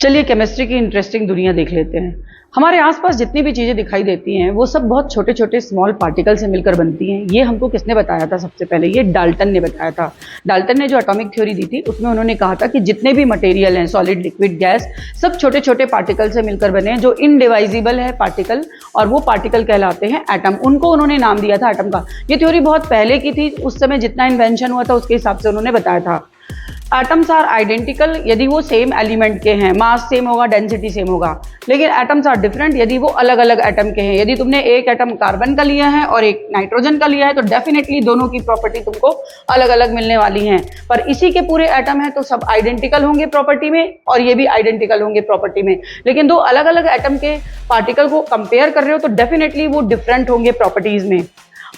चलिए केमिस्ट्री की इंटरेस्टिंग दुनिया देख लेते हैं। हमारे आसपास जितनी भी चीज़ें दिखाई देती हैं वो सब बहुत छोटे छोटे स्मॉल पार्टिकल से मिलकर बनती हैं। ये हमको किसने बताया था? सबसे पहले ये डाल्टन ने बताया था। डाल्टन ने जो एटॉमिक थ्योरी दी थी उसमें उन्होंने कहा था कि जितने भी मटेरियल हैं, सॉलिड, लिक्विड, गैस, सब छोटे छोटे पार्टिकल से मिलकर बने हैं जो इनडिवाइजिबल है पार्टिकल, और वो पार्टिकल कहलाते हैं एटम। उनको उन्होंने नाम दिया था एटम का। ये थ्योरी बहुत पहले की थी, उस समय जितना इन्वेंशन हुआ था उसके हिसाब से उन्होंने बताया था। एटम्स आर आइडेंटिकल यदि वो सेम एलिमेंट के हैं, मास सेम होगा, डेंसिटी सेम होगा। लेकिन एटम्स आर डिफरेंट यदि वो अलग अलग एटम के हैं। यदि तुमने एक एटम कार्बन का लिया है और एक नाइट्रोजन का लिया है तो डेफिनेटली दोनों की प्रॉपर्टी तुमको अलग अलग मिलने वाली हैं। पर इसी के पूरे एटम हैं तो सब आइडेंटिकल होंगे प्रॉपर्टी में, और ये भी आइडेंटिकल होंगे प्रॉपर्टी में। लेकिन दो अलग अलग एटम के पार्टिकल को कंपेयर कर रहे हो तो डेफिनेटली वो डिफरेंट होंगे प्रॉपर्टीज में।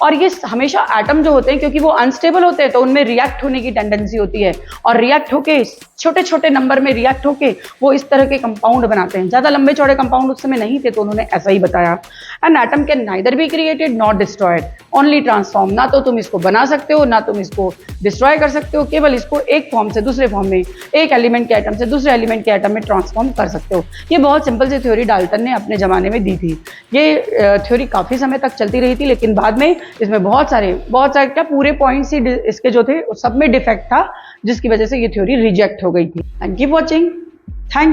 और ये हमेशा एटम जो होते हैं, क्योंकि वो अनस्टेबल होते हैं तो उनमें रिएक्ट होने की टेंडेंसी होती है, और रिएक्ट होके छोटे छोटे नंबर में रिएक्ट होके वो इस तरह के कंपाउंड बनाते हैं। ज़्यादा लंबे चौड़े कंपाउंड उस समय नहीं थे तो उन्होंने ऐसा ही बताया। An atom can neither be created not destroyed, only transform. ना तो तुम इसको बना सकते हो ना तुम इसको डिस्ट्रॉय कर सकते हो, केवल इसको एक फॉर्म से दूसरे फॉर्म में, एक एलिमेंट के एटम से दूसरे एलिमेंट के एटम में ट्रांसफॉर्म कर सकते हो। ये बहुत सिंपल सी थ्योरी डाल्टन ने अपने ज़माने में दी थी। ये थ्योरी काफ़ी समय तक चलती रही थी, लेकिन बाद में इसमें बहुत सारे क्या पूरे पॉइंट्स ही इसके जो थे सब में डिफेक्ट था, जिसकी वजह से ये थ्योरी रिजेक्ट हो गई थी। And keep watching. थैंक